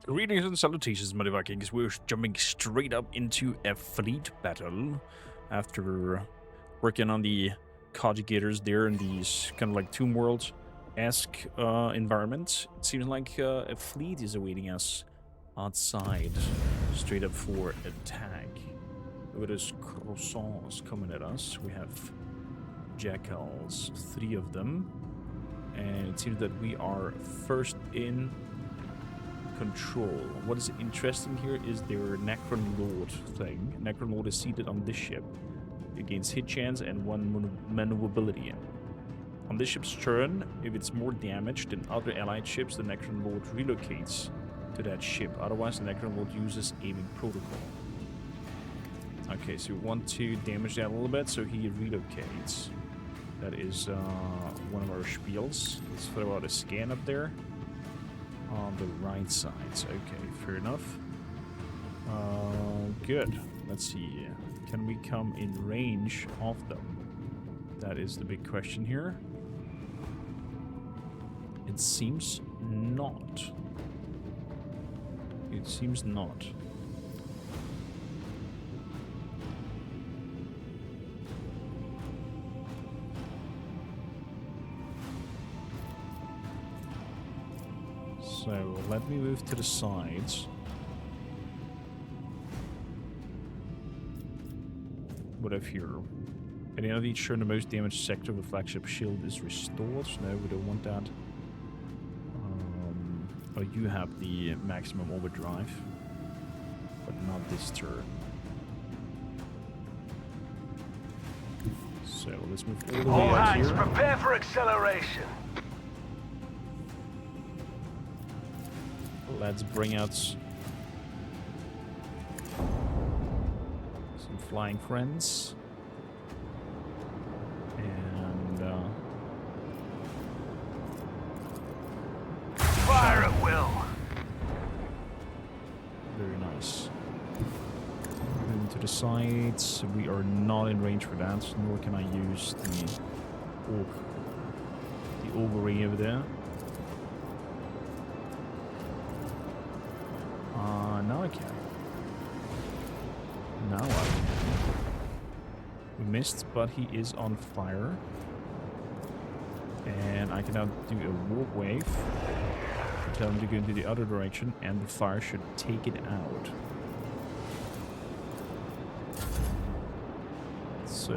Greetings and salutations, Mighty Vikings. We're jumping straight up into a fleet battle after working on the conjugators there in these kind of like Tomb World-esque environment. It seems like a fleet is awaiting us outside, straight up for attack. With those croissants coming at us, we have jackals, 3 of them, and it seems that we are first in control. What is interesting here is their Necron Lord thing. Necron Lord is seated on this ship. It gains hit chance and 1 maneuverability. On this ship's turn, if it's more damaged than other allied ships, the Necron Lord relocates to that ship. Otherwise, the Necron Lord uses aiming protocol. Okay, so we want to damage that a little bit, so he relocates. That is one of our spiels. Let's throw out a scan up there. On the right side. Okay, fair enough. Good. Let's see. Can we come in range of them? That is the big question here. It seems not. It seems not. So let me move to the sides. What have here? At the end of each turn, the most damaged sector of the flagship shield is restored. No, we don't want that. Oh, you have the maximum overdrive, but not this turn. So let's move all the way out here. Prepare for acceleration. Let's bring out some flying friends. And fire at will. Very nice. Moving to the sides. We are not in range for that, nor can I use the ovary over there. Now I can. Now I can. We missed, but he is on fire. And I can now do a warp wave. Tell him to go into the other direction, and the fire should take it out. So...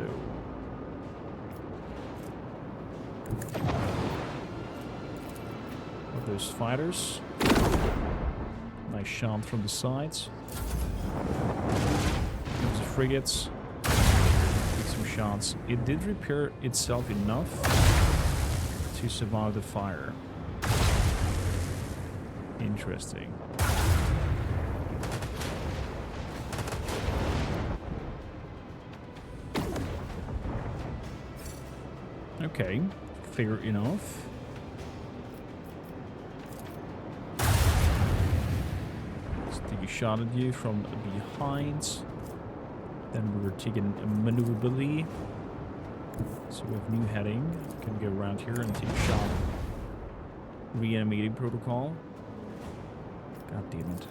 of those fighters. Nice shot from the sides. There's the frigates. Get some shots. It did repair itself enough to survive the fire. Interesting. Okay, fair enough. Take a shot at you from behind. Then we're taking a maneuverability. So we have new heading. Can go around here and take a shot. Reanimating protocol. God damn it.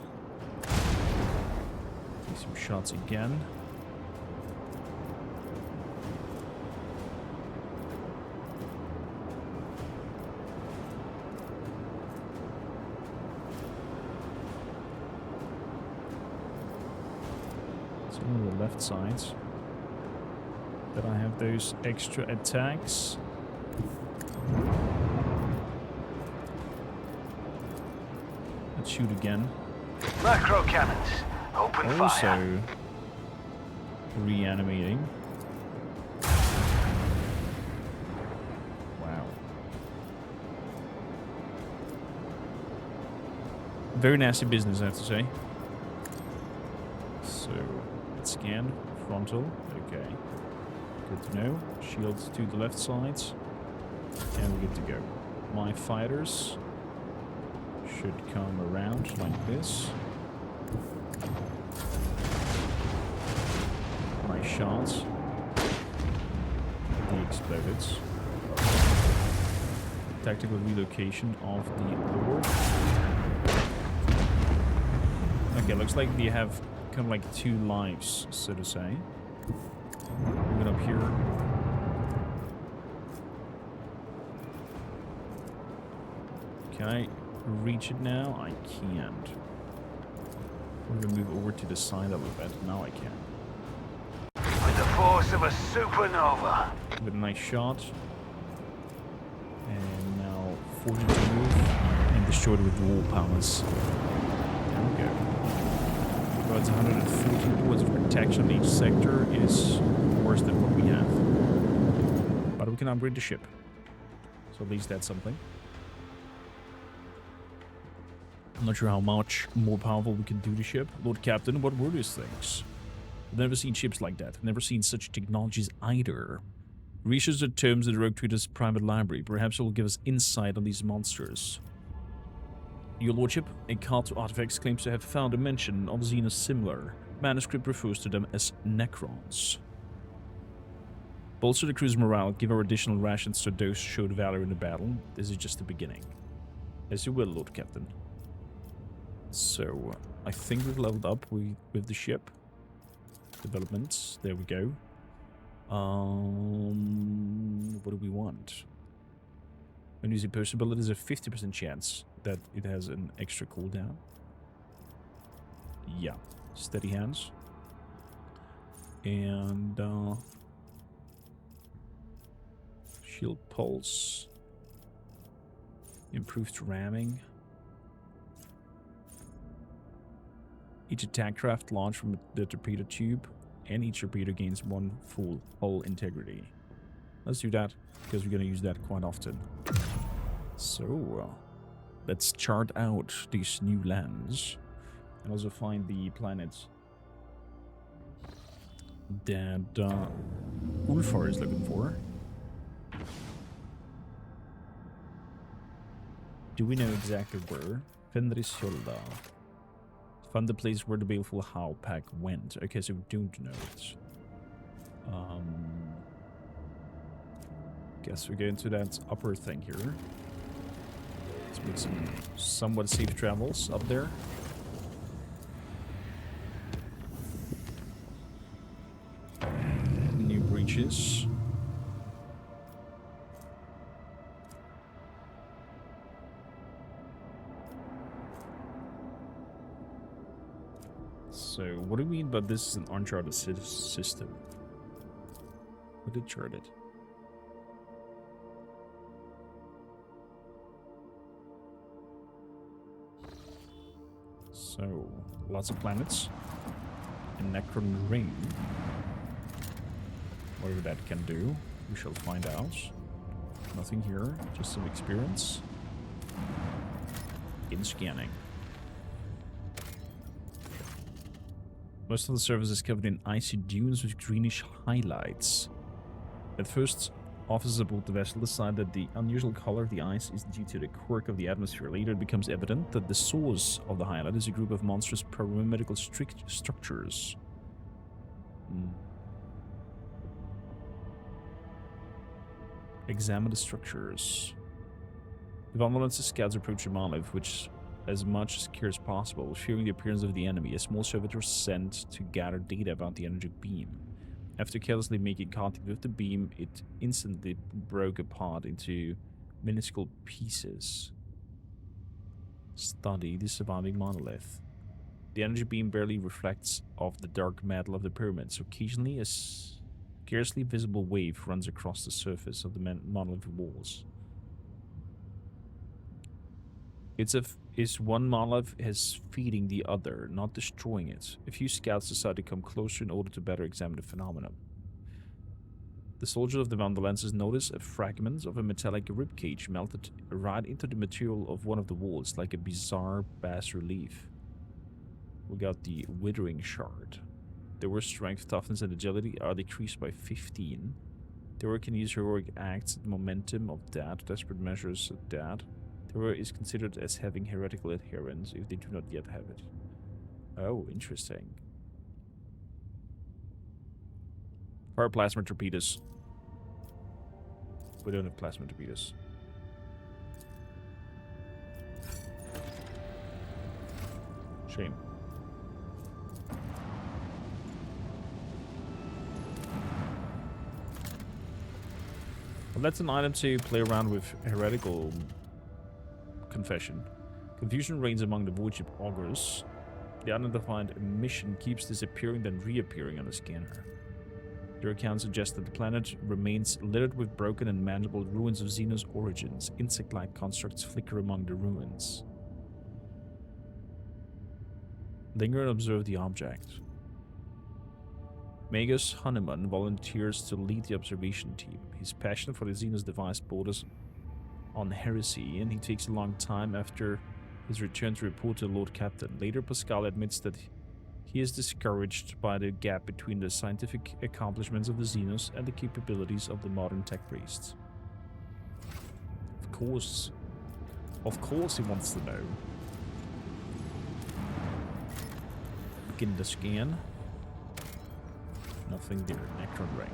Take some shots again. On the left side, that I have those extra attacks. Let's shoot again. Macro cannons, open fire. Also reanimating. Wow. Very nasty business, I have to say. So scan, frontal, okay. Good to know. Shields to the left side. And we're good to go. My fighters should come around like this. Nice shots. They exploded. Tactical relocation of the Lord. Okay, looks like they have kind of like 2 lives, so to say. Moving up here. Can I reach it now? I can't. I'm gonna move over to the side a little bit. Now I can. With the force of a supernova. With a nice shot. And now 40 to move. And destroyed with wall powers. There we go. Provides 140 bullets of protection on each sector. Is worse than what we have. But we can upgrade the ship. So at least that's something. I'm not sure how much more powerful we can do the ship. Lord Captain, what were these things? I've never seen ships like that. I've never seen such technologies either. Research the terms in the Rogue Trader's private library. Perhaps it will give us insight on these monsters. Your Lordship, a cult to artifacts claims to have found a mention of Xenos similar. Manuscript refers to them as Necrons. Bolster the crew's morale. Give our additional rations to those who showed valor in the battle. This is just the beginning. As you will, Lord Captain. So, I think we've leveled up with the ship. Developments. There we go. What do we want? When using possible, there's a 50% chance that it has an extra cooldown. Yeah. Steady hands. And, shield pulse. Improved ramming. Each attack craft launched from the torpedo tube, and each torpedo gains 1 full hull integrity. Let's do that, because we're going to use that quite often. So, let's chart out these new lands, and also find the planets that Ulfar is looking for. Do we know exactly where? Fenrisholda. Found the place where the baleful Howl pack went. Okay, so we don't know it. Guess we go into that upper thing here. Let's make some somewhat safe travels up there. New breaches. So, what do we mean by this is an uncharted system? What did chart it? So, lots of planets. And Necron Ring. Whatever that can do, we shall find out. Nothing here, just some experience. In scanning. Most of the surface is covered in icy dunes with greenish highlights. At first, officers aboard the vessel decide that the unusual color of the ice is due to the quirk of the atmosphere. Later, it becomes evident that the source of the highlight is a group of monstrous pyramidal structures. Examine the structures. The Vandalance's scouts approach the monolith, which as much secure as possible, fearing the appearance of the enemy. A small servitor was sent to gather data about the energy beam. After carelessly making contact with the beam, it instantly broke apart into minuscule pieces. Study the surviving monolith. The energy beam barely reflects off the dark metal of the pyramids. Occasionally, a scarcely visible wave runs across the surface of the monolith walls. It's as one monolith is feeding the other, not destroying it. A few scouts decide to come closer in order to better examine the phenomenon. The soldiers of the Vandalances notice a fragment of a metallic ribcage melted right into the material of one of the walls, like a bizarre bas-relief. We got the Withering Shard. Their worst strength, toughness, and agility are decreased by 15. The warrior can use heroic acts at the momentum of that, desperate measures at that. The warrior is considered as having heretical adherence if they do not yet have it. Oh, interesting. Fire plasma torpedoes. We don't have plasma torpedoes. Shame. Well, that's an item to play around with heretical confession. Confusion reigns among the void ship augurs. The unidentified emission keeps disappearing then reappearing on the scanner. Their account suggests that the planet remains littered with broken and manageable ruins of Xenos origins. Insect-like constructs flicker among the ruins. Linger and observe the object. Magus Hanneman volunteers to lead the observation team. His passion for the Xenos device borders on heresy, and he takes a long time after his return to report to the Lord Captain. Later, Pascal admits that he is discouraged by the gap between the scientific accomplishments of the Xenos and the capabilities of the modern tech priests. Of course he wants to know. Begin the scan. Nothing there. Necron ring.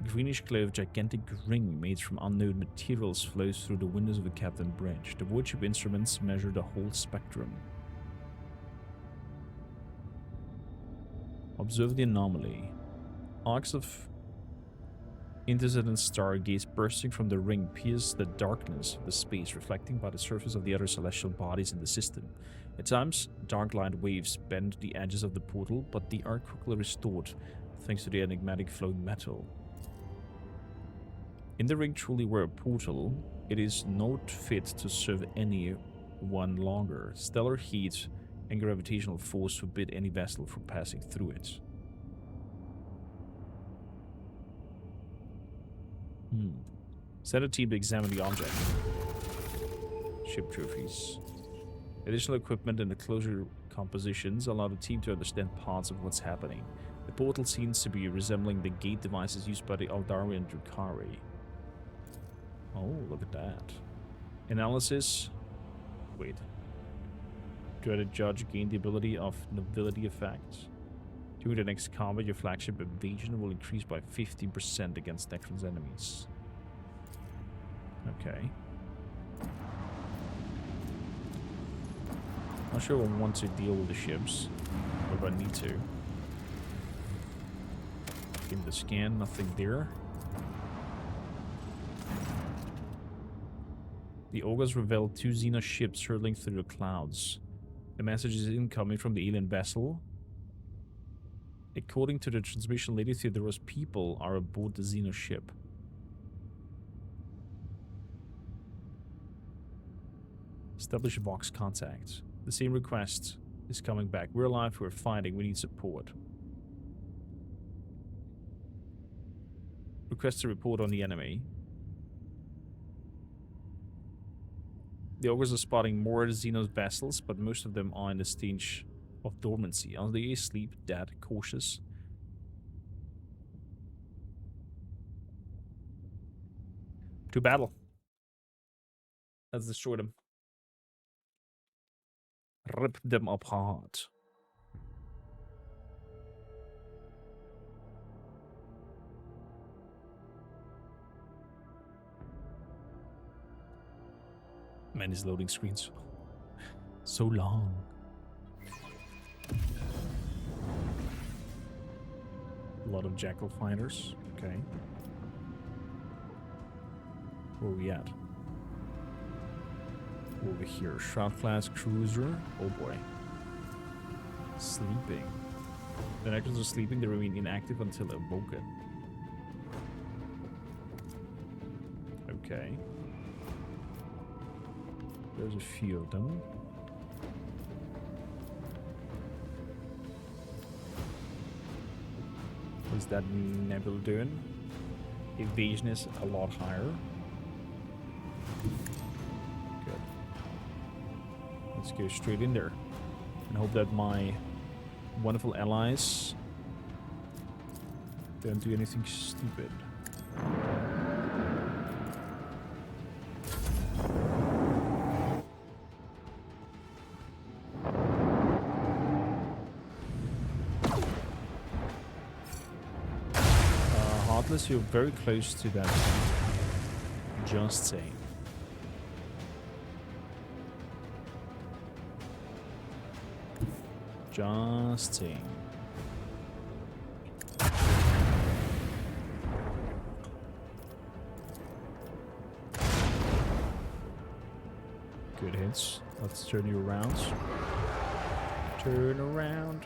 Greenish glow of gigantic ring made from unknown materials flows through the windows of the Captain Bridge. The void ship instruments measure the whole spectrum. Observe the anomaly. Arcs of intermittent stargates bursting from the ring pierce the darkness of the space, reflecting by the surface of the other celestial bodies in the system. At times, dark light waves bend the edges of the portal, but they are quickly restored thanks to the enigmatic flowing metal. In the ring truly were a portal, it is not fit to serve anyone longer. Stellar heat and gravitational force forbid any vessel from passing through it. Send a team to examine the object. Ship trophies. Additional equipment and the closer compositions allow the team to understand parts of what's happening. The portal seems to be resembling the gate devices used by the Aldari and Drukhari. Oh, look at that. Analysis. Wait. Dreaded Judge gain the ability of nobility effect. During the next combat, your flagship evasion will increase by 15% against Necron's enemies. Okay. Not sure I want to deal with the ships, or if I need to. Give the scan, nothing there. The Augurs reveal 2 Xenos ships hurtling through the clouds. A message is incoming from the alien vessel. According to the transmission, Lady Theodora's people are aboard the Xenos ship. Establish Vox contact. The same request is coming back. We're alive, we're fighting, we need support. Request a report on the enemy. The Augurs are spotting more Xenos vessels, but most of them are in the stage of dormancy. Are they asleep, dead, cautious? To battle. Let's destroy them. Rip them apart. Man, these loading screens so long. A lot of jackal fighters. Okay. Where are we at? Over here. Shroud class cruiser. Oh boy. Sleeping. The Necrons are sleeping. They remain inactive until awoken. Okay. There's a few of them. What's that Nebula doing? Evasion is a lot higher. Good. Let's go straight in there. And hope that my wonderful allies don't do anything stupid. You're very close to that. Just saying. Just saying. Good hits. Let's turn you around. Turn around.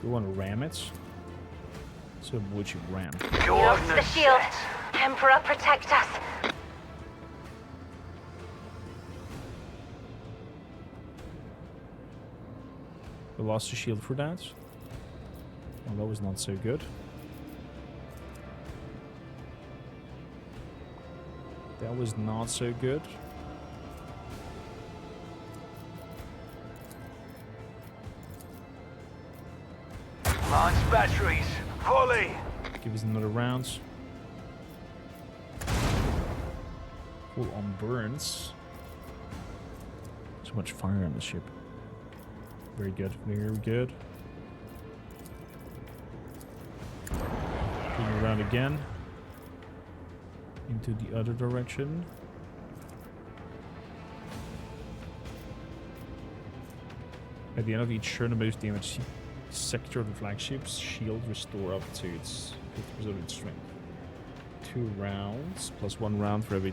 You want to ram it? So would you ram? We lost the shield. Emperor, protect us. We lost the shield for that. Well, that was not so good. That was not so good. Launch batteries, volley! Give us another round. Full on burns. So much fire on the ship. Very good, very good. Turn around again. Into the other direction. At the end of each turn, the most damaged sector of the flagship's shield restore up to its 50% of its strength. 2 rounds, plus 1 round for every...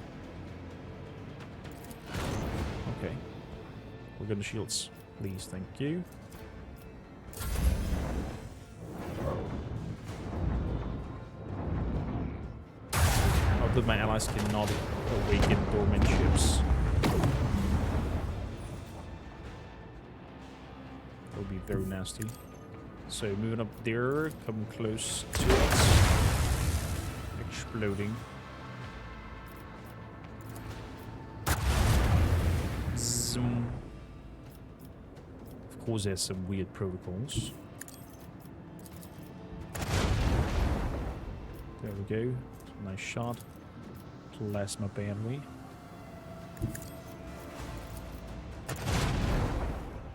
Okay. We're gonna shields. Please, thank you. Note that my allies cannot awaken dormant ships. That would be very nasty. So moving up there, come close to it. Exploding. Zoom. Of course there's some weird protocols. There we go. Nice shot. Plasma battery.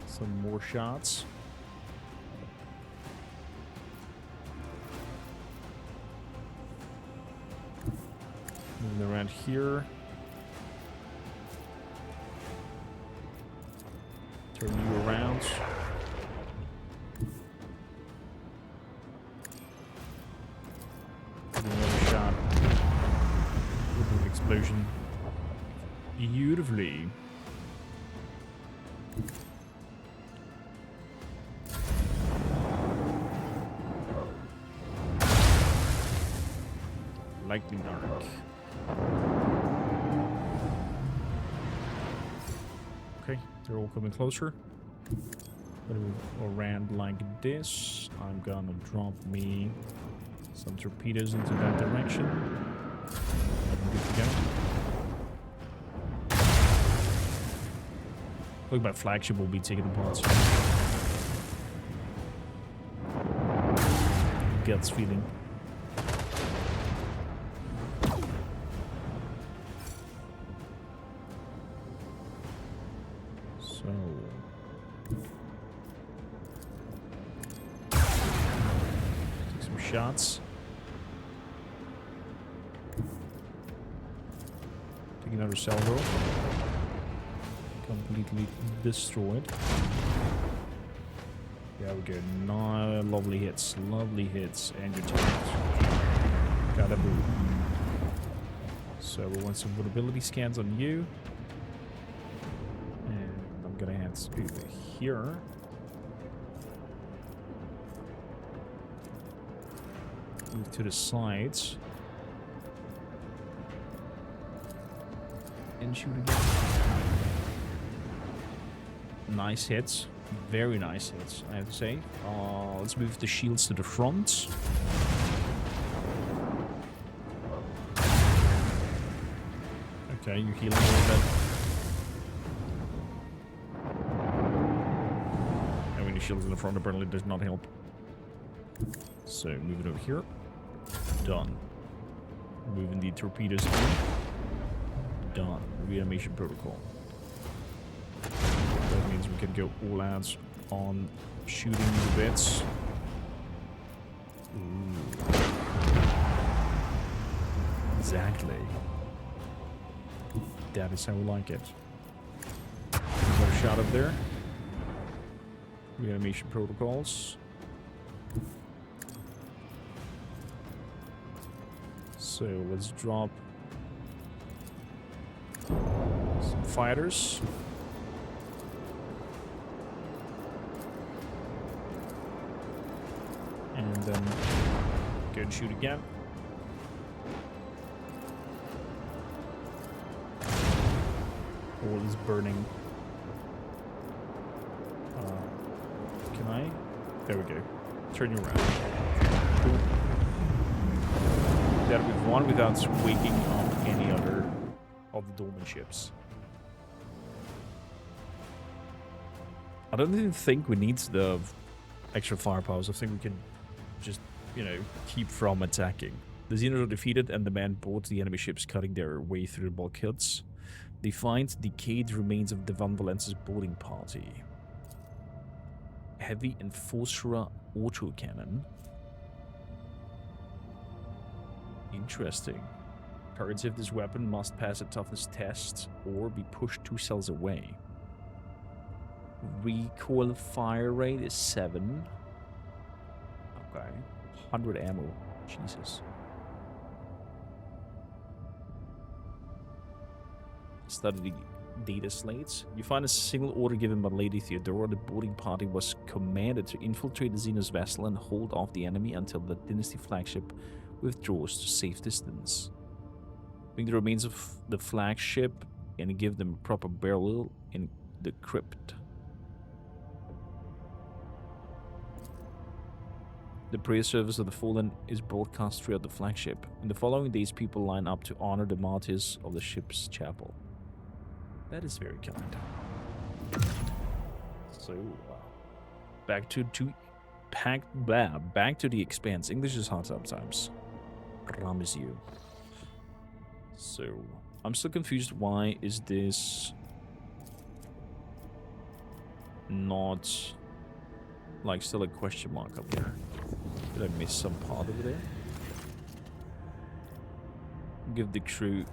Some more shots. Moving around here. Turn you around. Another shot. With an explosion. Beautifully. Lightning dark. Okay, they're all coming closer. Around like this. I'm gonna drop me some torpedoes into that direction. I'm good to go. Look, my flagship will be taken apart. Guts feeling. So take some shots. Take another salvo. Completely destroyed. There we go. No, lovely hits. Lovely hits. And your target. Gotta boot. So we want some vulnerability scans on you. And I'm gonna have to do it here. Move to the sides. And shoot again. Nice hits. Very nice hits, I have to say. Let's move the shields to the front. Okay, you're healing a little bit. And when your shields in the front apparently does not help. So move it over here. Done. Moving the torpedoes in. Done. Reanimation protocol. That means we can go all out on shooting the bits. Ooh. Exactly. That is how we like it. Got a shot up there. Reanimation protocols. So let's drop some fighters. And then go and shoot again. All is burning. Can I? There we go. Turn you around. Cool. That we've won without waking up any other of the Dolmen ships. I don't even think we need the extra firepower. I think we can just, you know, keep from attacking. The Xenos are defeated and the men board the enemy ships, cutting their way through the bulkheads. They find decayed remains of the Van Valence's boarding party. Heavy Enforcer autocannon. Interesting. Targets with this weapon must pass a toughness test or be pushed 2 cells away. Recoil fire rate is 7. Okay. 100 ammo. Jesus. Study the data slates. You find a single order given by Lady Theodora. The boarding party was commanded to infiltrate the Xenos vessel and hold off the enemy until the Dynasty flagship withdraws to safe distance. Bring the remains of the flagship and give them a proper burial in the crypt. The prayer service of the fallen is broadcast throughout the flagship. In the following days, people line up to honor the martyrs of the ship's chapel. That is very kind. So, back to the Expanse. English is hard sometimes. Promise you. So, I'm still confused. Why is this not like still a question mark up there? Did I miss some part over there? Give the crew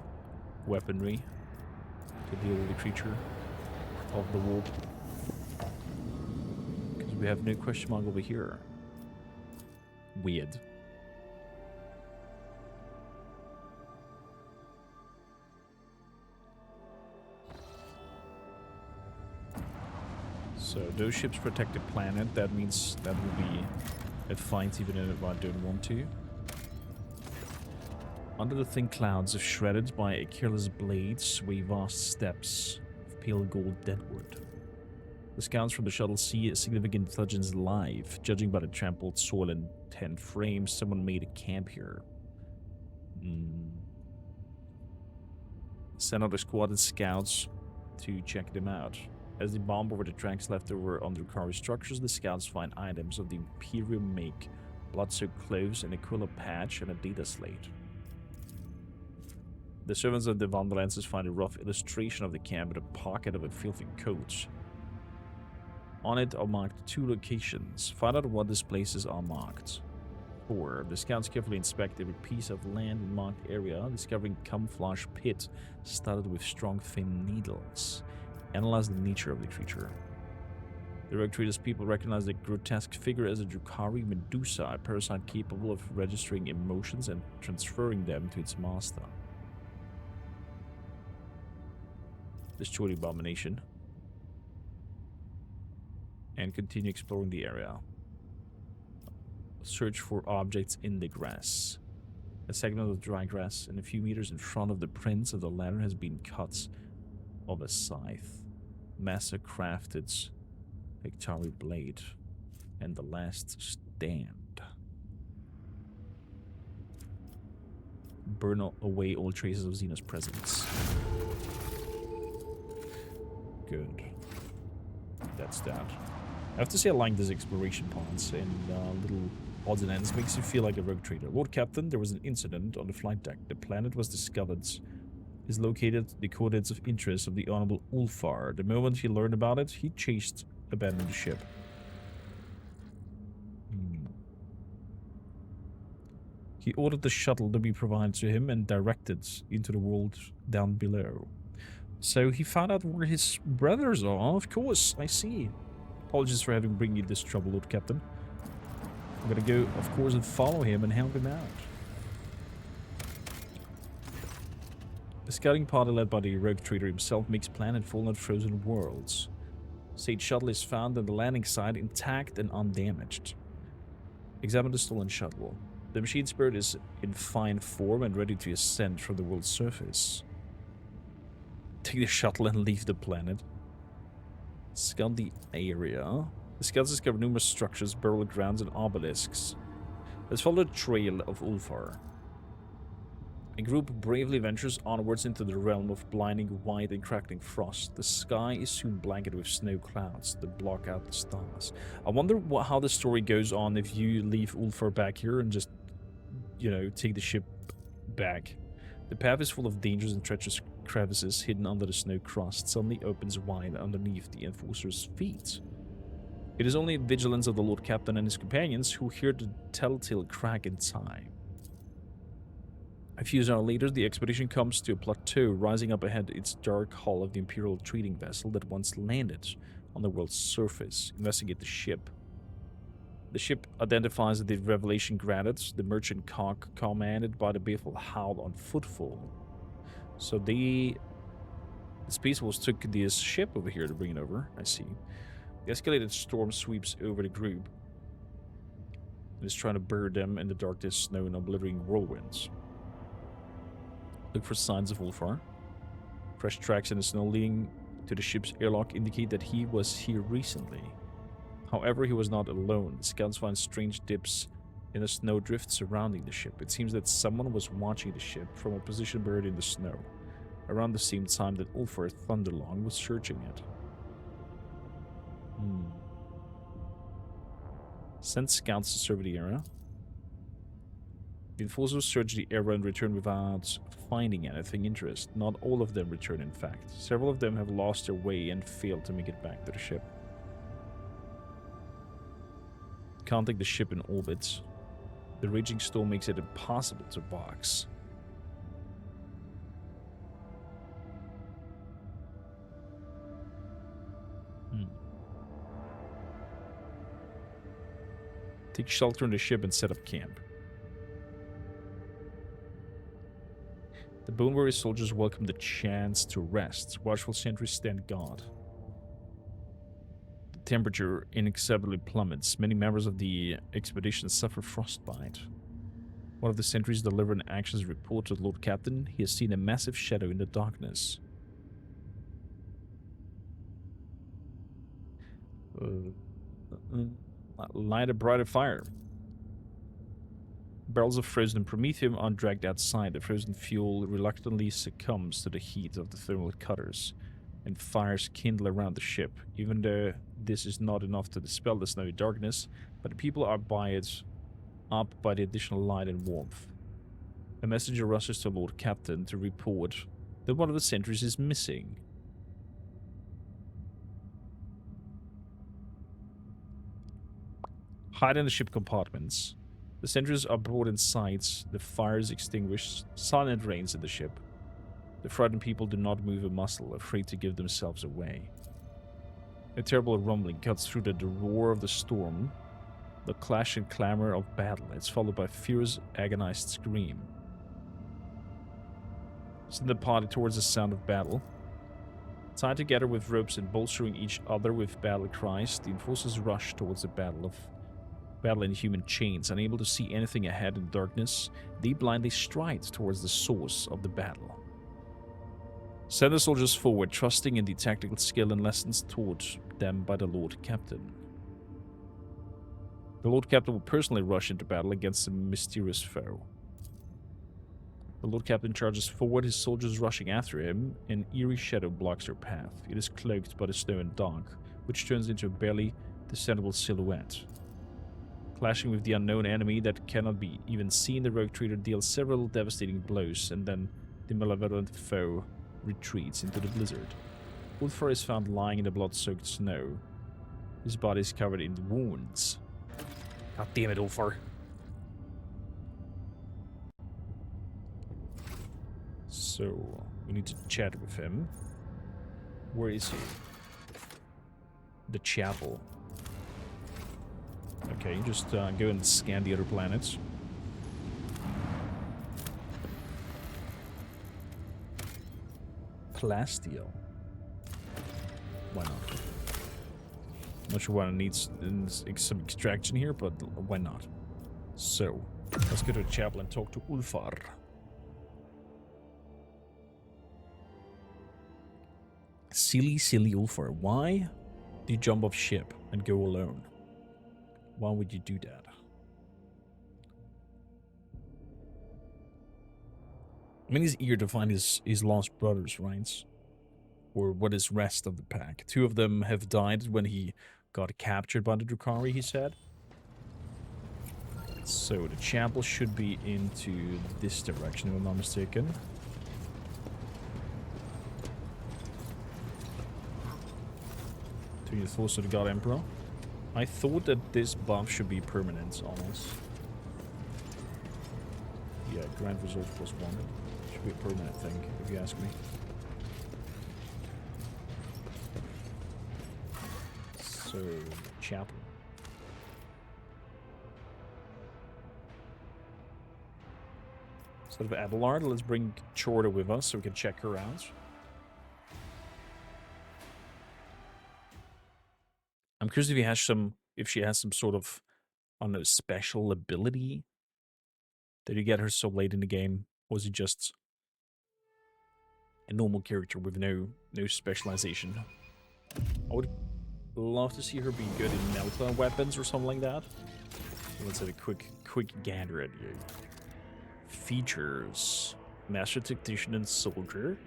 weaponry to deal with the creature of the warp. Because we have no question mark over here. Weird. So those ships protect the planet. That means that will be a fight even if I don't want to. Under the thin clouds of shredded by a careless blade sway vast steps of pale gold deadwood. The scouts from the shuttle see a significant intelligence live. Judging by the trampled soil and tent frames, someone made a camp here. Send out a squad of scouts to check them out. As they bomb over the tracks left over undercover structures, the scouts find items of the Imperium make, blood-soaked clothes, an Aquila patch, and a data slate. The servants of the Van Valences find a rough illustration of the camp in a pocket of a filthy coat. On it are marked 2 locations. Find out what these places are marked. 4. The scouts carefully inspect every piece of land in the marked area, discovering camouflage pit studded with strong fin needles. Analyze the nature of the creature. The rogue traders people recognize the grotesque figure as a Drukari Medusa, a parasite capable of registering emotions and transferring them to its master. Destroy the abomination. And continue exploring the area. Search for objects in the grass. A segment of dry grass and a few meters in front of the prints of the ladder has been cut of a scythe. Master-crafted Hectari blade. And the last stand. Burn away all traces of Xena's presence. Good. That's that. I have to say I like this exploration parts and little odds and ends. Makes you feel like a rogue trader. Lord Captain, there was an incident on the flight deck. The planet was discovered. Is located the coordinates of interest of the Honorable Ulfar. The moment he learned about it, he chased abandoned the ship. He ordered the shuttle to be provided to him and directed into the world down below. So he found out where his brothers are. Of course, I see. Apologies for having bring you this trouble, Lord Captain. I'm gonna go, of course, and follow him and help him out. The scouting party led by the rogue trader himself makes planetfall and frozen worlds. Sage shuttle is found on the landing site intact and undamaged. Examine the stolen shuttle. The machine spirit is in fine form and ready to ascend from the world's surface. Take the shuttle and leave the planet. Scout the area. The scouts discover numerous structures, burial grounds, and obelisks. Let's follow the trail of Ulfar. A group bravely ventures onwards into the realm of blinding white and crackling frost. The sky is soon blanketed with snow clouds that block out the stars. I wonder how the story goes on if you leave Ulfar back here and just, you know, take the ship back. The path is full of dangerous and treacherous crevices hidden under the snow crust. Suddenly opens wide underneath the enforcer's feet. It is only vigilance of the Lord Captain and his companions who hear the telltale crack in time. A few hours later, the expedition comes to a plateau, rising up ahead its dark hull of the Imperial trading vessel that once landed on the world's surface. Investigate the ship. The ship identifies the revelation granted, the merchant cock commanded by the Baleful Howl on footfall. So the Space Wolves took this ship over here to bring it over. I see. The escalated storm sweeps over the group and is trying to bury them in the darkness, snow, and obliterating whirlwinds. Look for signs of Ulfar. Fresh tracks in the snow leading to the ship's airlock indicate that he was here recently. However, he was not alone. The scouts find strange dips in the snowdrift surrounding the ship. It seems that someone was watching the ship from a position buried in the snow, around the same time that Ulfar Thunderlong was searching it. Send scouts to survey the area. The enforcers search the area and return without finding anything interesting. Not all of them return, in fact. Several of them have lost their way and failed to make it back to the ship. Counting the ship in orbit, the raging storm makes it impossible to box. Take shelter in the ship and set up camp. The bone-weary soldiers welcome the chance to rest. Watchful sentries stand guard. The temperature inexorably plummets. Many members of the expedition suffer frostbite. One of the sentries delivered an anxious report to the Lord Captain. He has seen a massive shadow in the darkness. Light a brighter fire. Barrels of frozen promethium are dragged outside. The frozen fuel reluctantly succumbs to the heat of the thermal cutters, and fires kindle around the ship. Even though this is not enough to dispel the snowy darkness, but the people are up by the additional light and warmth. A messenger rushes to Lord Captain to report that one of the sentries is missing. Hide in the ship compartments. The sentries are brought inside, the fires extinguished, silence reigns in the ship. The frightened people do not move a muscle, afraid to give themselves away. A terrible rumbling cuts through the roar of the storm, the clash and clamor of battle. It's followed by a fierce, agonized scream. Send the party towards the sound of battle. Tied together with ropes and bolstering each other with battle cries, the enforcers rush towards the battle in human chains. Unable to see anything ahead in darkness, they blindly stride towards the source of the battle. Send the soldiers forward, trusting in the tactical skill and lessons taught them by the Lord Captain. The Lord Captain will personally rush into battle against a mysterious foe. The Lord Captain charges forward, his soldiers rushing after him. An eerie shadow blocks their path. It is cloaked by the snow and dark, which turns into a barely discernible silhouette. Clashing with the unknown enemy that cannot be even seen, the rogue trader deals several devastating blows, and then the malevolent foe retreats into the blizzard. Ulfar is found lying in the blood-soaked snow. His body is covered in wounds. God damn it, Ulfar. So, we need to chat with him. Where is he? The chapel. Okay, just go and scan the other planets. plasteel. Why not? Not sure why it needs some extraction here, but why not? So, let's go to the chapel and talk to Ulfar. Silly Ulfar. Why do you jump off ship and go alone? Why would you do that? I mean, he's eager to find his lost brothers, right? Or what is rest of the pack. 2 of them have died when he got captured by the Drukhari, he said. So the chapel should be into this direction, if I'm not mistaken. To the force of the God Emperor. I thought that this buff should be permanent, almost. Yeah, grand results +1. Should be a permanent thing, if you ask me. So, chapel. Instead of Abelard, let's bring Chorda with us so we can check her out. I'm curious if she has some sort of, I don't know, special ability. Did you get her so late in the game? Or was it just a normal character with no specialization? I would love to see her be good in Melta weapons or something like that. So let's have a quick gander at you. Features: Master Tactician and Soldier.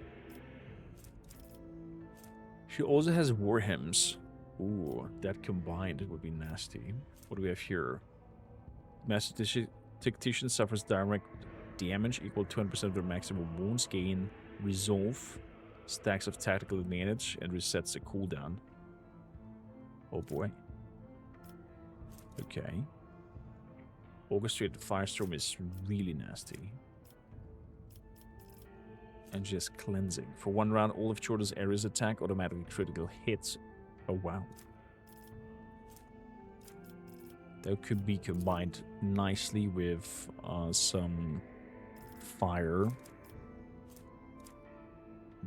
She also has war hymns. Ooh, that combined would be nasty. What do we have here? Master Tactician suffers direct damage equal to 20% of their maximum wounds gain, resolve, stacks of tactical advantage, and resets the cooldown. Oh boy. Okay. Orchestrated Firestorm is really nasty. And just cleansing. For 1 round, all of Chorda's areas attack automatically critical hits. Oh wow. That could be combined nicely with some fire.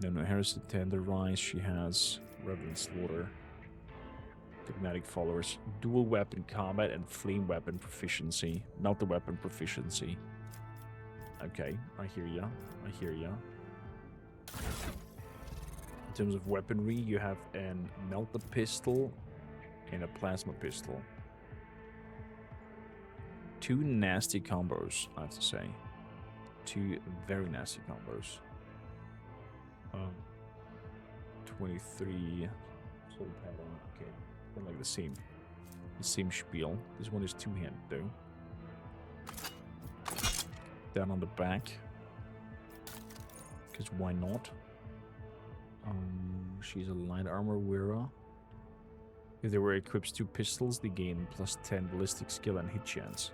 No, Heresy Tenderize. She has Reverend Slaughter. Dogmatic Followers. Dual weapon combat and flame weapon proficiency. Not the weapon proficiency. Okay, I hear ya. I hear ya. In terms of weaponry, you have an melta pistol and a plasma pistol. 2 nasty combos, I have to say. 2 very nasty combos. 23 soul pattern. Okay, like the same spiel. This one is 2-handed though. Down on the back, because why not? She's a light armor wearer. If they were equipped 2 pistols, they gain +10 ballistic skill and hit chance.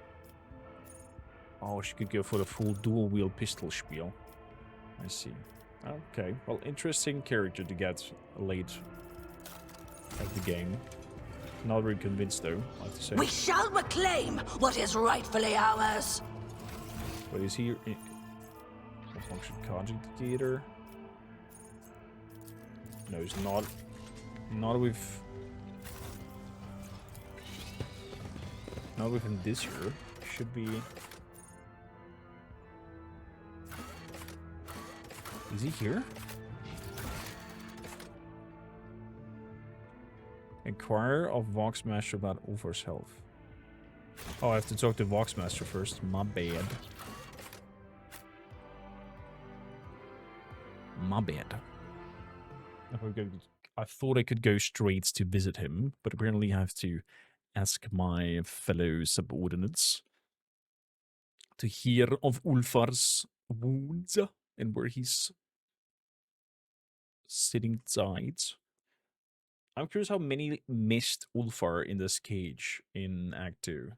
Oh, she could go for the full dual wield pistol spiel. I see. Okay, well, interesting character to get late at the game. Not very convinced though, I have to say. We shall reclaim what is rightfully ours. But is he a function conjugator? No, he's not. Not with. Not within this year. Should be. Is he here? Inquire of Voxmaster about Ulfar's health. Oh, I have to talk to Voxmaster first. My bad. My bad. I thought I could go straight to visit him, but apparently I have to ask my fellow subordinates to hear of Ulfar's wounds and where he's sitting tight. I'm curious how many missed Ulfar in this cage in Act 2.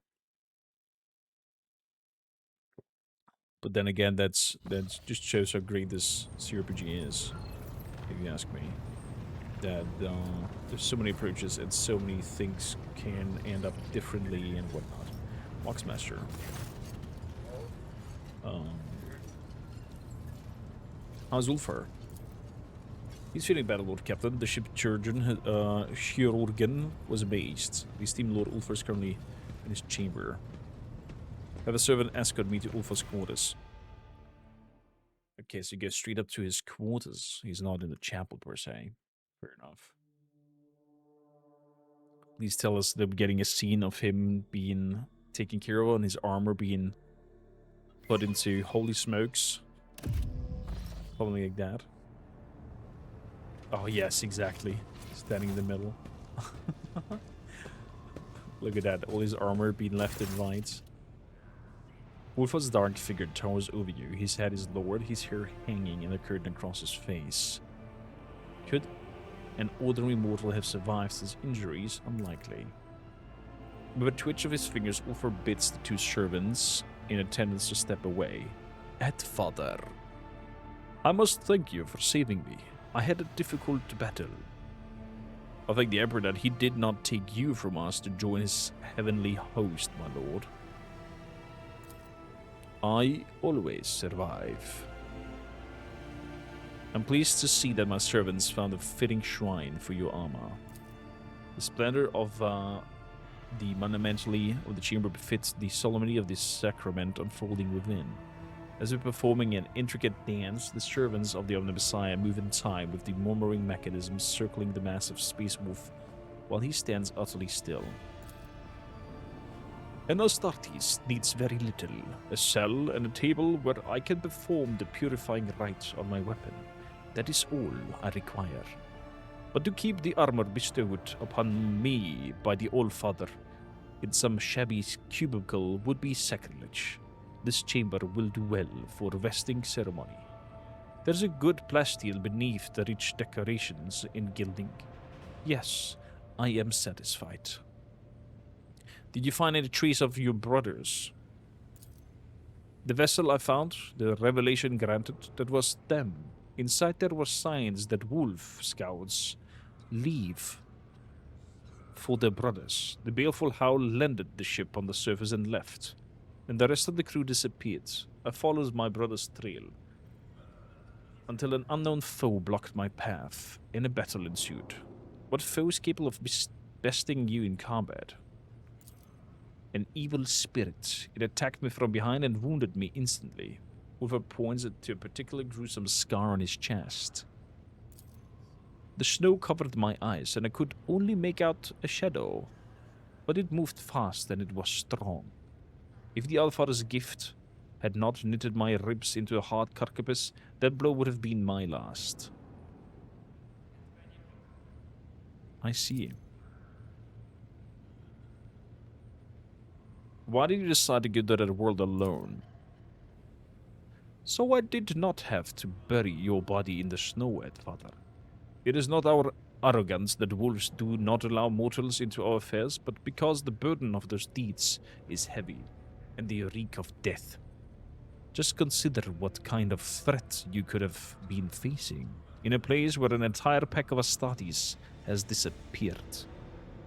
But then again, that just shows how great this CRPG is, if you ask me. That there's so many approaches and so many things can end up differently and whatnot. Voxmaster. How's Ulfar? He's feeling better, Lord Captain. The ship Chirurgen was amazed. The esteemed Lord Ulfar is currently in his chamber. Have a servant escort me to Ulfar's quarters. Okay, so he goes straight up to his quarters. He's not in the chapel, per se. Fair enough. Please tell us they're getting a scene of him being taken care of and his armor being put into holy smokes. Probably like that. Oh, yes, exactly. Standing in the middle. Look at that. All his armor being left and right. Ulfar's dark figure towers over you. His head is lowered, his hair hanging in a curtain across his face. Could an ordinary mortal have survived his injuries? Unlikely. With a twitch of his fingers, Ulfar bids the two servants in attendance to step away. Father, I must thank you for saving me. I had a difficult battle. I thank the Emperor that he did not take you from us to join his heavenly host, my lord. I always survive. I'm pleased to see that my servants found a fitting shrine for your armor. The splendor of the monumentality of the chamber befits the solemnity of this sacrament unfolding within. As if performing an intricate dance, the servants of the Omnibusaya move in time with the murmuring mechanisms circling the massive space wolf while he stands utterly still. An Astartes needs very little. A cell and a table where I can perform the purifying rite on my weapon. That is all I require. But to keep the armor bestowed upon me by the Allfather in some shabby cubicle would be sacrilege. This chamber will do well for vesting ceremony. There's a good plasteel beneath the rich decorations in gilding. Yes, I am satisfied. Did you find any trace of your brothers? The vessel I found, the revelation granted, that was them. Inside there were signs that wolf scouts leave for their brothers. The baleful howl landed the ship on the surface and left. And the rest of the crew disappeared. I followed my brother's trail until an unknown foe blocked my path, and a battle ensued. What foe is capable of besting you in combat? An evil spirit. It attacked me from behind and wounded me instantly. Ulfar points to a particular gruesome scar on his chest. The snow covered my eyes, and I could only make out a shadow, but it moved fast and it was strong. If the Alphar's gift had not knitted my ribs into a hard carcapus, that blow would have been my last. I see. Why did you decide to go to that world alone? So I did not have to bury your body in the snow, Father. It is not our arrogance that wolves do not allow mortals into our affairs, but because the burden of those deeds is heavy, and they reek of death. Just consider what kind of threat you could have been facing in a place where an entire pack of Astartes has disappeared.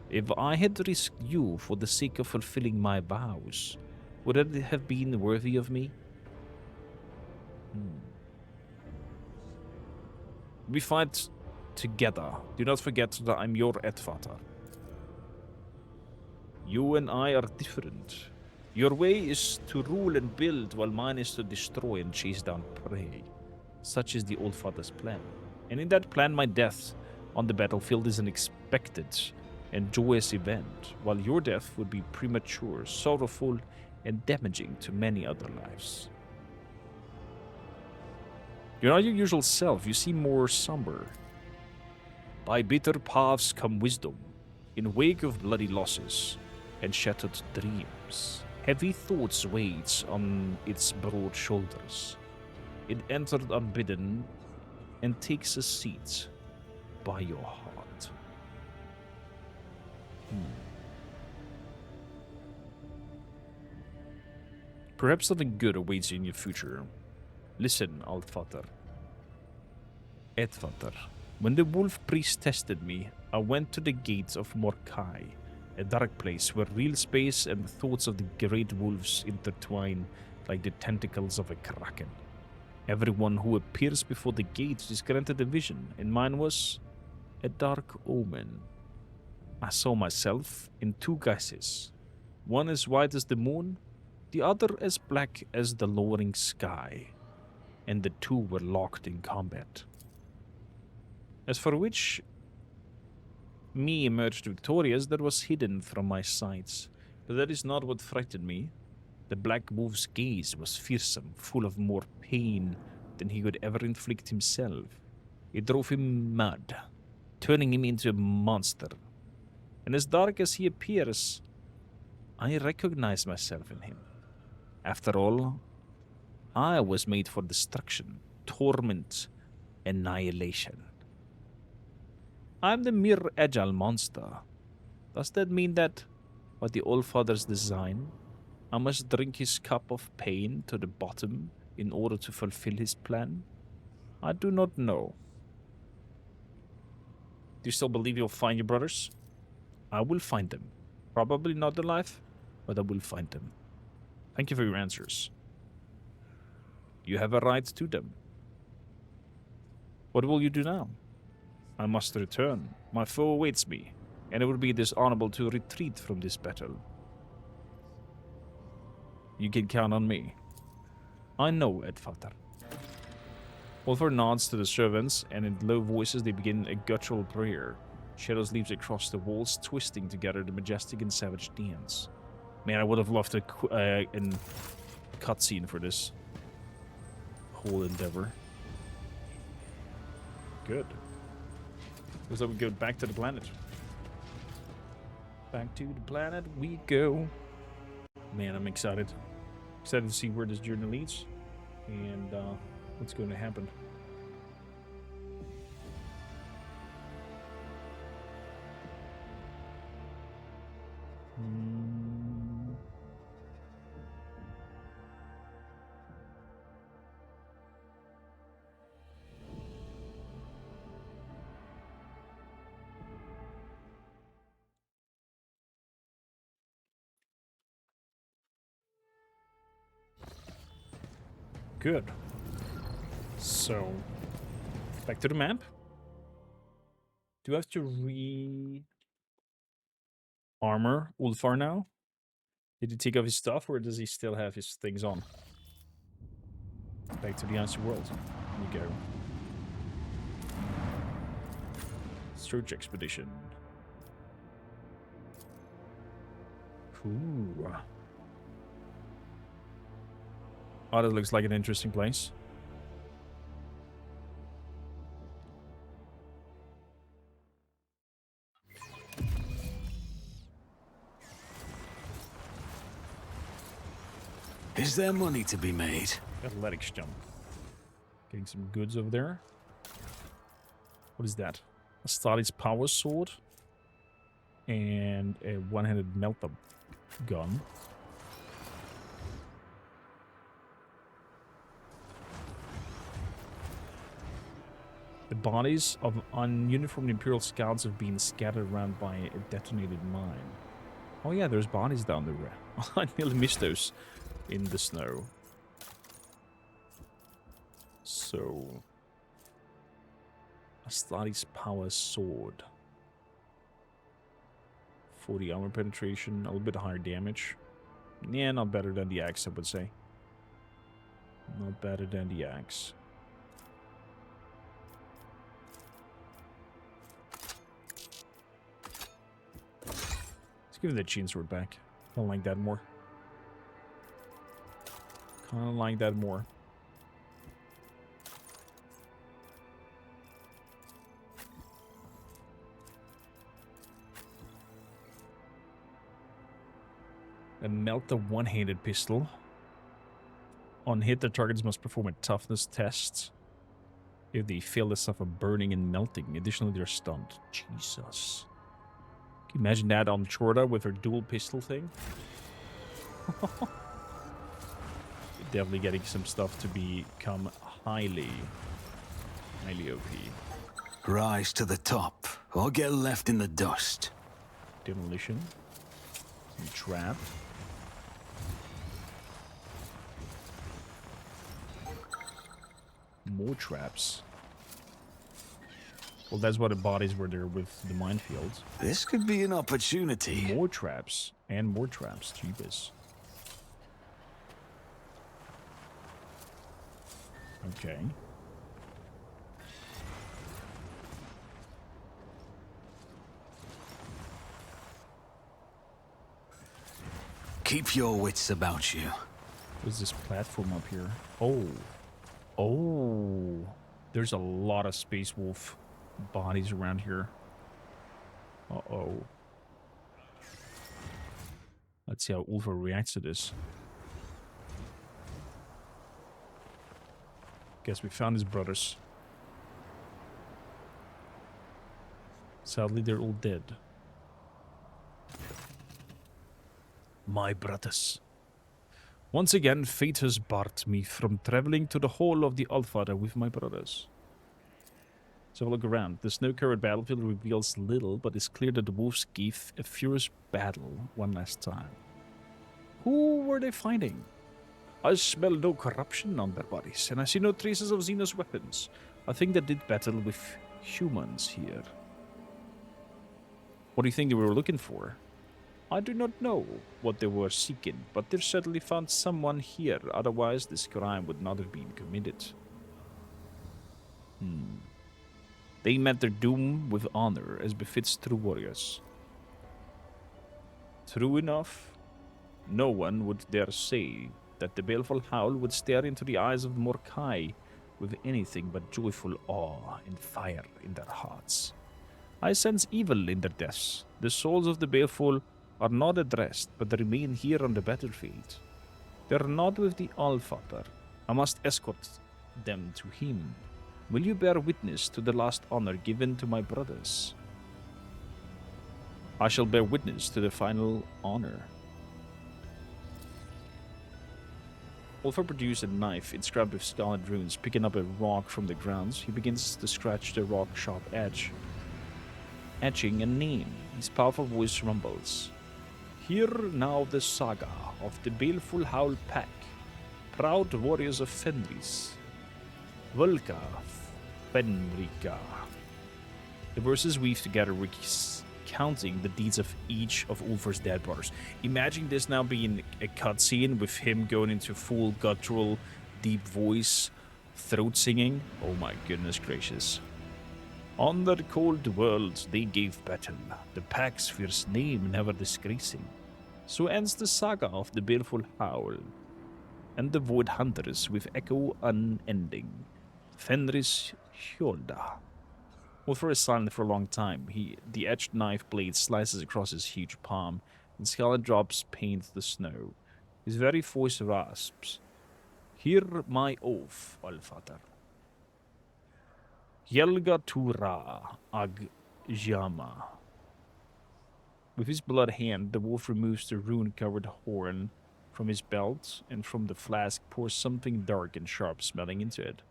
If I had risked you for the sake of fulfilling my vows, would it have been worthy of me? We fight together. Do not forget that I'm your Edvater. You and I are different. Your way is to rule and build, while mine is to destroy and chase down prey. Such is the Old Father's plan. And in that plan, my death on the battlefield is an expected and joyous event, while your death would be premature, sorrowful, and damaging to many other lives. You're not your usual self. You seem more somber. By bitter paths come wisdom, in wake of bloody losses and shattered dreams. Heavy thoughts weighed on its broad shoulders. It entered unbidden and takes a seat by your heart. Perhaps something good awaits you in your future. Listen, Altvater. Edvater. When the wolf priest tested me, I went to the gates of Morkai, a dark place where real space and the thoughts of the great wolves intertwine like the tentacles of a kraken. Everyone who appears before the gates is granted a vision, and mine was a dark omen. I saw myself in two guises, one as white as the moon, the other as black as the lowering sky, and the two were locked in combat. As for which me emerged victorious, that was hidden from my sights, but that is not what frightened me. The black wolf's gaze was fearsome, full of more pain than he could ever inflict himself. It drove him mad, turning him into a monster. And as dark as he appears, I recognize myself in him. After all, I was made for destruction, torment, annihilation. I'm the mere agile monster. Does that mean that, by the Allfather's design, I must drink his cup of pain to the bottom in order to fulfill his plan? I do not know. Do you still believe you'll find your brothers? I will find them. Probably not alive, but I will find them. Thank you for your answers. You have a right to them. What will you do now? I must return. My foe awaits me, and it would be dishonorable to retreat from this battle. You can count on me. I know, Edfather. Ulfar nods to the servants, and in low voices they begin a guttural prayer. Shadows leaps across the walls, twisting together the majestic and savage dance. Man, I would have loved a cutscene for this whole endeavor. Good. Looks like we go back to the planet. Back to the planet we go. Man, I'm excited. Excited to see where this journey leads and what's going to happen. Good. So, back to the map. Do I have to re-armor Ulfar now? Did he take off his stuff, or does he still have his things on? Back to the Icy World. Here we go. Search expedition. Ooh. Oh, that looks like an interesting place. Is there money to be made? Athletics jump. Getting some goods over there. What is that? A Astartes power sword. And a one-handed melt-up gun. The bodies of ununiformed Imperial scouts have been scattered around by a detonated mine. Oh yeah, there's bodies down there. I nearly missed those in the snow. So... Astartes power sword. 40 armor penetration, a little bit higher damage. Yeah, not better than the axe, I would say. Not better than the axe. Let's give it the chainsword back. I like that more. Kind of like that more. A melt the one-handed pistol. On hit, the targets must perform a toughness test. If they fail, they suffer burning and melting. Additionally, they're stunned. Jesus. Can you imagine that on Chorda with her dual pistol thing? Definitely getting some stuff to become highly OP. Rise to the top, or get left in the dust. Demolition. Trap. More traps. Well, that's why the bodies were there with the minefield. This could be an opportunity. More traps. And more traps. Jeebus. Okay. Keep your wits about you. What's this platform up here? Oh. Oh. There's a lot of Space Wolf bodies around here. Uh-oh. Let's see how Ulfar reacts to this. Guess we found his brothers. Sadly, they're all dead. My brothers. Once again, fate has barred me from traveling to the hall of the Ulfar with my brothers. Let's have a look around. The snow-covered battlefield reveals little, but it's clear that the wolves gave a furious battle one last time. Who were they fighting? I smell no corruption on their bodies, and I see no traces of Xenos weapons. I think they did battle with humans here. What do you think they were looking for? I do not know what they were seeking, but they certainly found someone here, otherwise this crime would not have been committed. They met their doom with honor, as befits true warriors. True enough, no one would dare say that the baleful howl would stare into the eyes of Morkai with anything but joyful awe and fire in their hearts. I sense evil in their deaths. The souls of the baleful are not addressed, but they remain here on the battlefield. They are not with the Allfather. I must escort them to him. Will you bear witness to the last honor given to my brothers? I shall bear witness to the final honor. Ulfar produced a knife inscribed with scarlet runes. Picking up a rock from the grounds, he begins to scratch the rock sharp edge, etching a name. His powerful voice rumbles. Hear now the saga of the baleful Howl Pack, proud warriors of Fenris. Volka, Fenrika. The verses weave together, recounting the deeds of each of Ulfar's dead brothers. Imagine this now being a cutscene with him going into full guttural, deep voice, throat singing. Oh my goodness gracious. On their cold world they gave battle, the pack's fierce name never disgracing. So ends the saga of the baleful Howl, and the Void Hunters with echo unending. Fenris Hjolda. Ulfar is silent for a long time. The etched knife blade slices across his huge palm, and scarlet drops paint the snow. His very voice rasps. Hear my oath, Allfather. Yelga Tura Ag Jama. With his blood hand, the wolf removes the rune-covered horn from his belt, and from the flask pours something dark and sharp-smelling into it.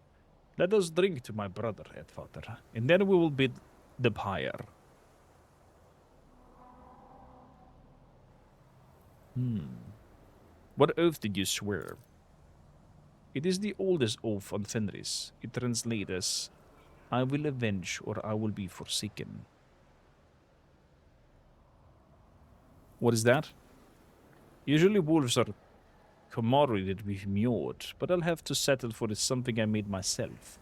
Let us drink to my brother, Edfather, and then we will bid the pyre. What oath did you swear? It is the oldest oath on Fenris. It translates as, I will avenge or I will be forsaken. What is that? Usually wolves are commemorated with Mjord, but I'll have to settle for something I made myself.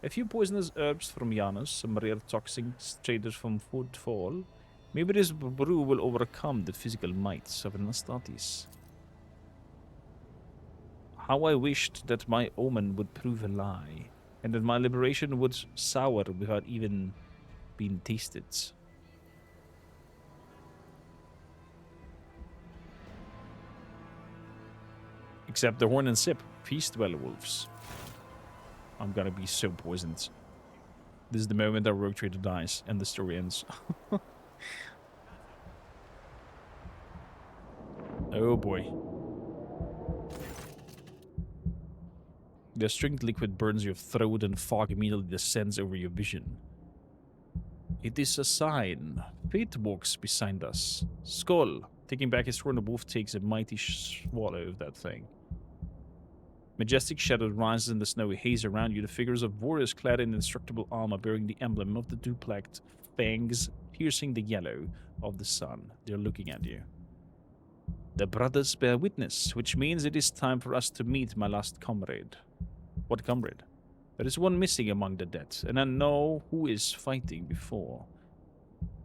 A few poisonous herbs from Janus, some rare toxins traded from Footfall. Maybe this brew will overcome the physical might of Anastatis. How I wished that my omen would prove a lie, and that my liberation would sour without even being tasted. Except the horn and sip. Feast well, wolves. I'm gonna be so poisoned. This is the moment our rogue trader dies and the story ends. Oh boy. The stringed liquid burns your throat and fog immediately descends over your vision. It is a sign. Fate walks beside us. Skull. Taking back his horn, the wolf takes a mighty swallow of that thing. Majestic shadow rises in the snowy haze around you. The figures of warriors clad in indestructible armor bearing the emblem of the duplact fangs piercing the yellow of the sun. They're looking at you. The brothers bear witness, which means it is time for us to meet my last comrade. What comrade? There is one missing among the dead, and I know who is fighting before.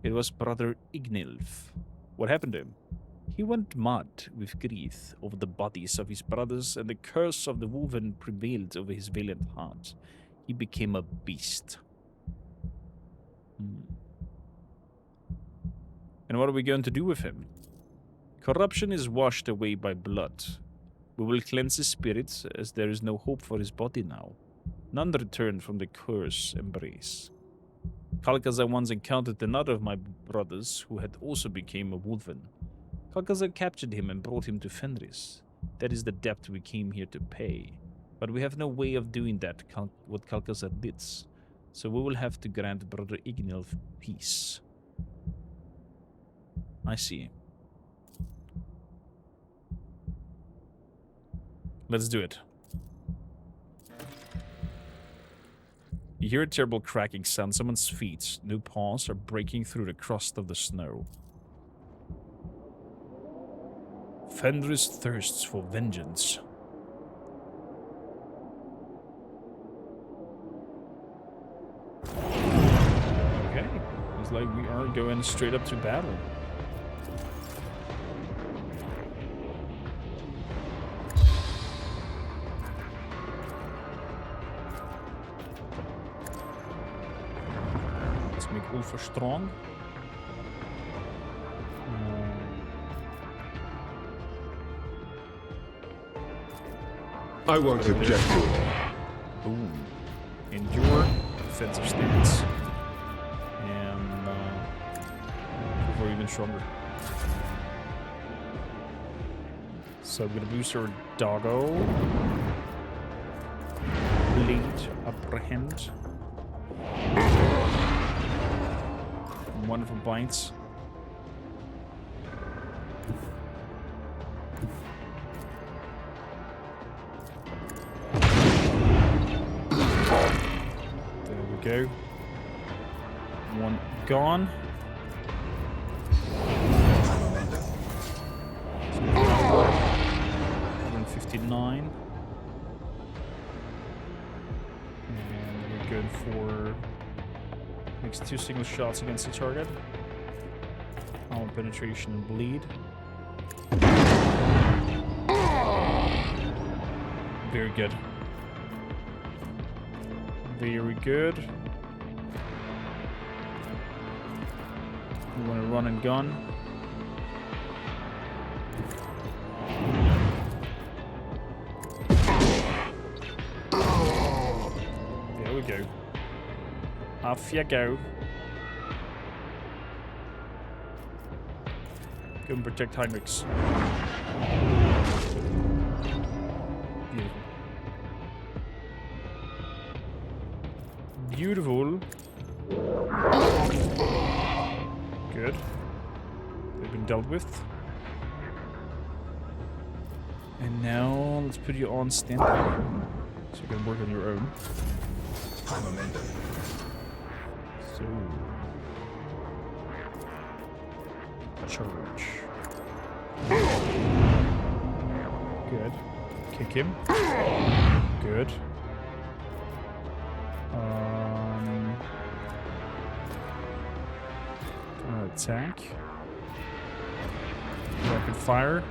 It was Brother Ignilf. What happened to him? He went mad with grief over the bodies of his brothers, and the curse of the Wolven prevailed over his valiant heart. He became a beast. And what are we going to do with him? Corruption is washed away by blood. We will cleanse his spirit, as there is no hope for his body now. None returned from the curse embrace. Kalkazar once encountered another of my brothers, who had also become a Wolven. Kalkazar captured him and brought him to Fenris. That is the debt we came here to pay. But we have no way of doing that, what Kalkazar did. So we will have to grant Brother Ignilf peace. I see. Let's do it. You hear a terrible cracking sound. Someone's feet, new paws, are breaking through the crust of the snow. Fenris thirsts for vengeance. Okay. It's like we are going straight up to battle. Let's make Ulfar strong. I won't object to it. Boom. Endure. Defensive stance. And we're even stronger. So I'm gonna boost our doggo. Lead. Apprehend. Wonderful bites. Go. One gone. 159. And we're good for makes 2 single shots against the target. Armor penetration and bleed. Very good. Very good. We want to run and gun. There we go. Off you go. Go and protect Heinrichs. Beautiful. Good. They've been dealt with. And now let's put you on standby, so you can work on your own. So charge. Good. Kick him. Good. Attack. Rapid fire.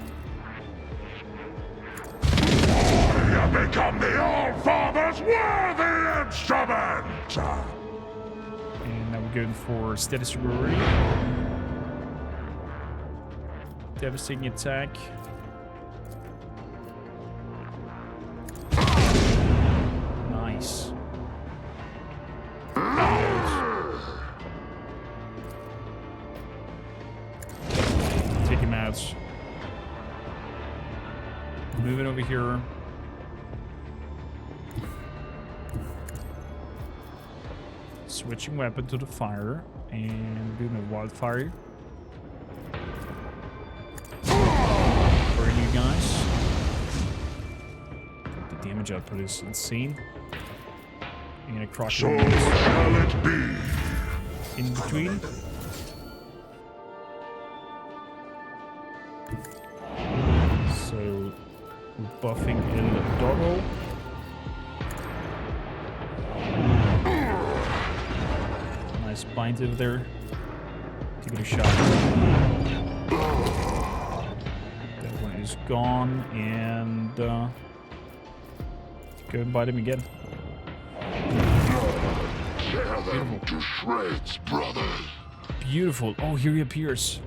You become the All-Father's worthy instrument! And now we're going for status recovery. Devastating attack. Nice. Take him out. Moving over here. Switching weapon to the fire and doing a wildfire. For you guys. Put the damage output is insane. And a So crocodile shall it be. in between. So, buffing El Doro. Nice bind over there. Taking a shot. That one is gone, and go and bite him again. Tear them to shreds, brothers. Beautiful. Oh, here he appears.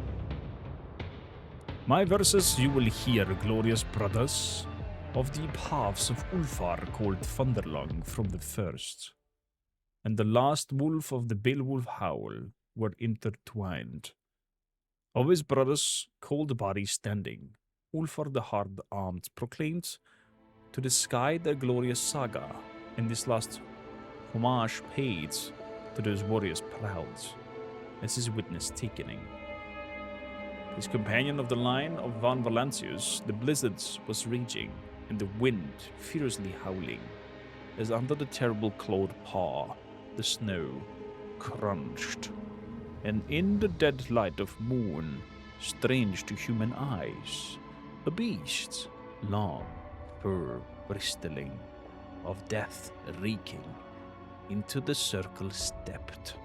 My verses you will hear, glorious brothers, of the paths of Ulfar called Thunderlong from the first, and the last wolf of the Beowulf Howl were intertwined. Of his brothers, cold body standing, Ulfar the hard-armed proclaimed to the sky their glorious saga, and this last homage paid to those warriors proud, as his witness takening. His companion of the line of Van Valancius, the blizzard was raging, and the wind fiercely howling, as under the terrible clawed paw the snow crunched. And in the dead light of moon, strange to human eyes, a beast, long, fur bristling, of death reeking, into the circle stepped.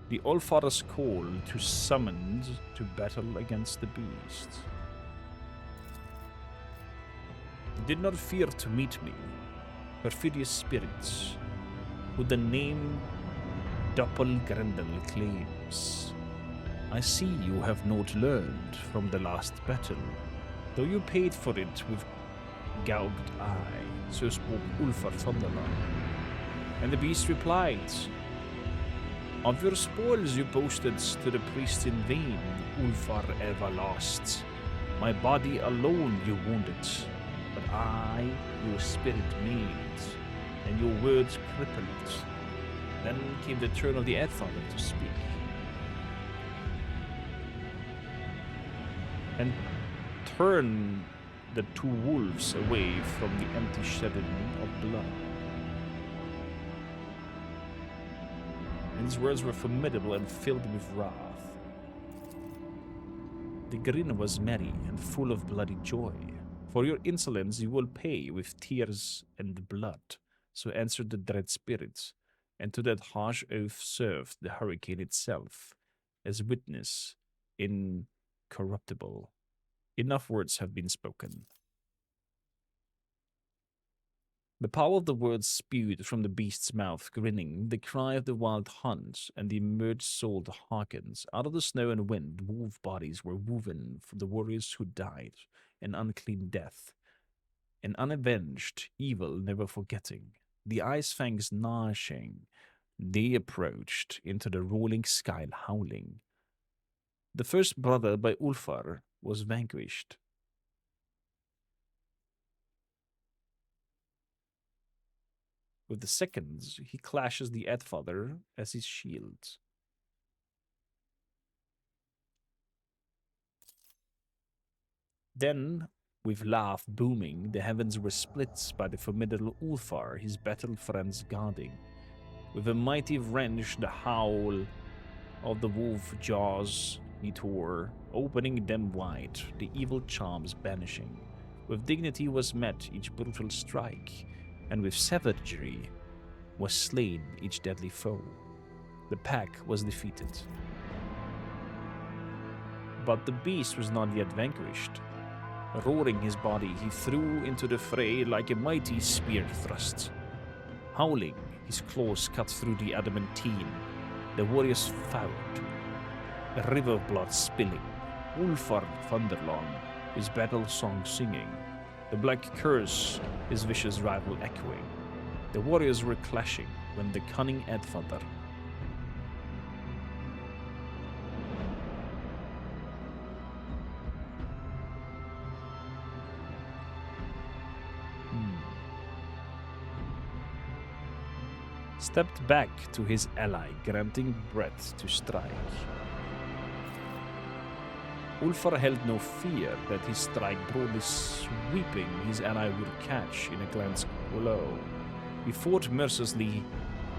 The Ulfar's call to summoned to battle against the beast. They did not fear to meet me, perfidious spirits, who the name Doppelgrendel claims. I see you have not learned from the last battle, though you paid for it with gouged eye, so spoke Ulfar Thunderlong. And the beast replied, of your spoils you boasted to the priest in vain, Ulfar ever lost. My body alone you wounded, but I your spirit made, and your words crippled. Then came the turn of the Edfather to speak. And turn the two wolves away from the empty shedding of blood. And his words were formidable and filled with wrath. The grin was merry and full of bloody joy. For your insolence you will pay with tears and blood. So answered the dread spirits, and to that harsh oath served the hurricane itself, as witness incorruptible. Enough words have been spoken. The power of the words spewed from the beast's mouth, grinning, the cry of the wild hunt, and the merged soul hearkens. Out of the snow and wind, wolf bodies were woven from the warriors who died, an unclean death, an unavenged evil never forgetting. The ice fangs gnashing, they approached into the rolling sky howling. The first brother by Ulfar was vanquished. With the second, he clashes the Edfather as his shield. Then, with laugh booming, the heavens were split by the formidable Ulfar, his battle friends guarding. With a mighty wrench, the howl of the wolf jaws he tore, opening them wide, the evil charms banishing. With dignity was met each brutal strike, and with savagery was slain each deadly foe. The pack was defeated. But the beast was not yet vanquished. Roaring his body, he threw into the fray like a mighty spear thrust. Howling, his claws cut through the adamantine. The warriors fought, a river of blood spilling. Ulfar Thunderlong, his battle song singing. The black curse, his vicious rival echoing. The warriors were clashing when the cunning Edfather stepped back to his ally, granting breath to strike. Ulfar held no fear that his strike, broadly sweeping his ally, would catch in a glance blow. He fought mercilessly,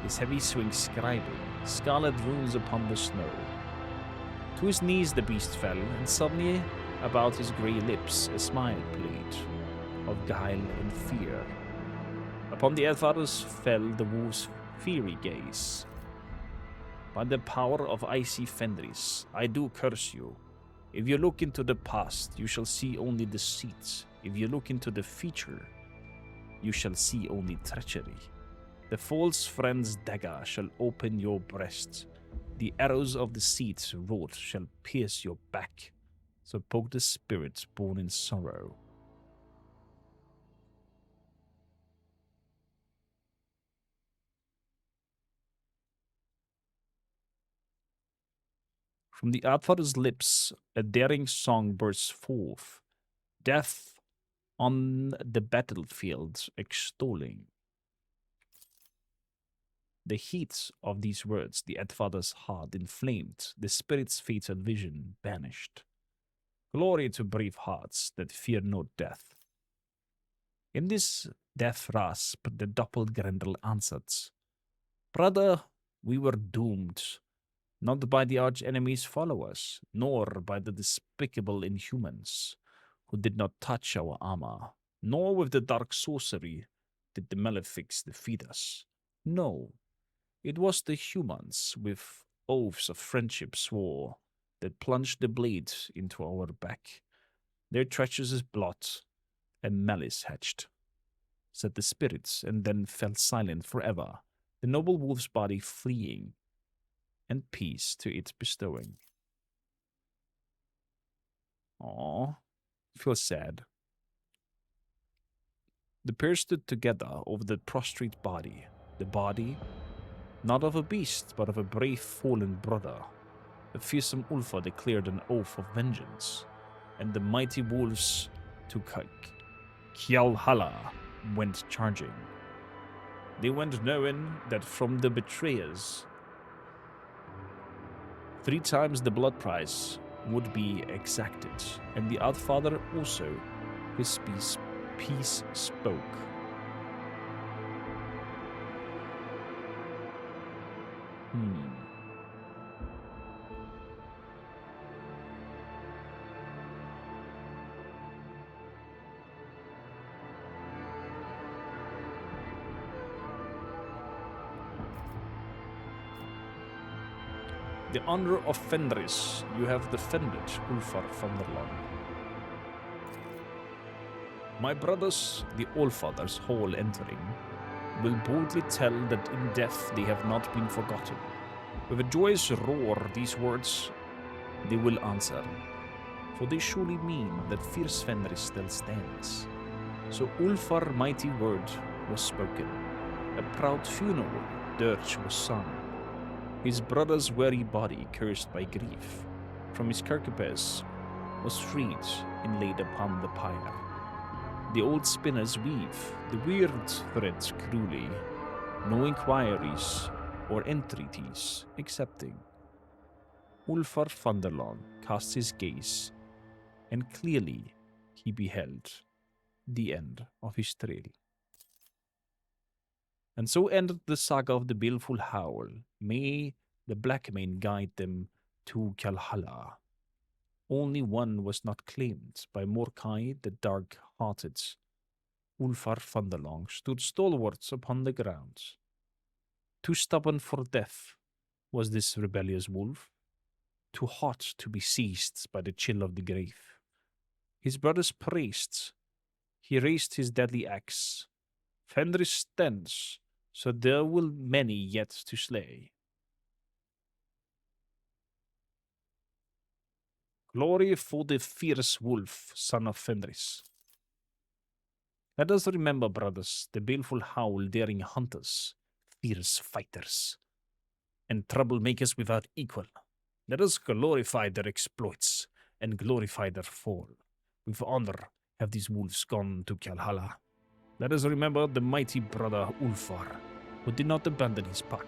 his heavy swing scribing scarlet runes upon the snow. To his knees the beast fell, and suddenly about his grey lips a smile played, of guile and fear. Upon the Edvards fell the wolf's fiery gaze. By the power of icy Fenris, I do curse you. If you look into the past, you shall see only deceit. If you look into the future, you shall see only treachery. The false friend's dagger shall open your breast. The arrows of deceit's wrath shall pierce your back. So poke the spirits born in sorrow. From the Advar's lips, a daring song bursts forth, death on the battlefield extolling. The heat of these words, the Advar's heart inflamed, the spirit's fatal vision banished. Glory to brave hearts that fear no death. In this death rasp, the doppelgrendel answered, Brother, we were doomed. Not by the arch-enemy's followers, nor by the despicable Inhumans, who did not touch our armor, nor with the dark sorcery did the Malefics defeat us. No, it was the humans, with oaths of friendship swore, that plunged the blade into our back. Their treacherous blot and malice hatched, said the spirits, and then fell silent forever, the noble wolf's body fleeing, and peace to its bestowing. Aw, feels sad. The pair stood together over the prostrate body, the body not of a beast, but of a brave fallen brother. The fearsome Ulfar declared an oath of vengeance, and the mighty wolves to Kjalhalla went charging. They went knowing that from the betrayers 3 times the blood price would be exacted, and the Outfather also his peace spoke. The honor of Fenris you have defended, Ulfar Thunderlord. My brothers, the Allfather's hall entering, will boldly tell that in death they have not been forgotten. With a joyous roar these words they will answer, for they surely mean that fierce Fenris still stands. So Ulfar mighty word was spoken, a proud funeral dirge was sung. His brother's weary body, cursed by grief, from his carcapes was freed and laid upon the pyre. The old spinners weave the weird threads cruelly, no inquiries or entreaties accepting. Ulfar Thunderlord cast his gaze, and clearly he beheld the end of his trail. And so ended the saga of the baleful howl. May the black mane guide them to Kjalhalla. Only one was not claimed by Morkai the dark-hearted. Ulfar Thunderlong stood stalwart upon the ground. Too stubborn for death was this rebellious wolf, too hot to be seized by the chill of the grave. His brothers praised. He raised his deadly axe. Fenris stands, so there will many yet to slay. Glory for the fierce wolf, son of Fenris. Let us remember, brothers, the baleful howl daring hunters, fierce fighters, and troublemakers without equal. Let us glorify their exploits and glorify their fall. With honor have these wolves gone to Kjalhalla. Let us remember the mighty brother Ulfar, who did not abandon his pack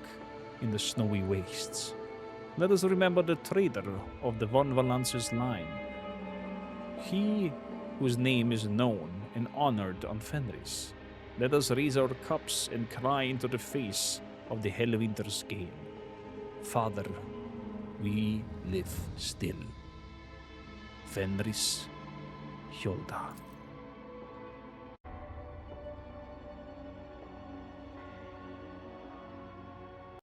in the snowy wastes. Let us remember the trader of the Von Valance's line, he whose name is known and honored on Fenris. Let us raise our cups and cry into the face of the Hellwinter's gale. Father, we live still. Fenris Hjoldar.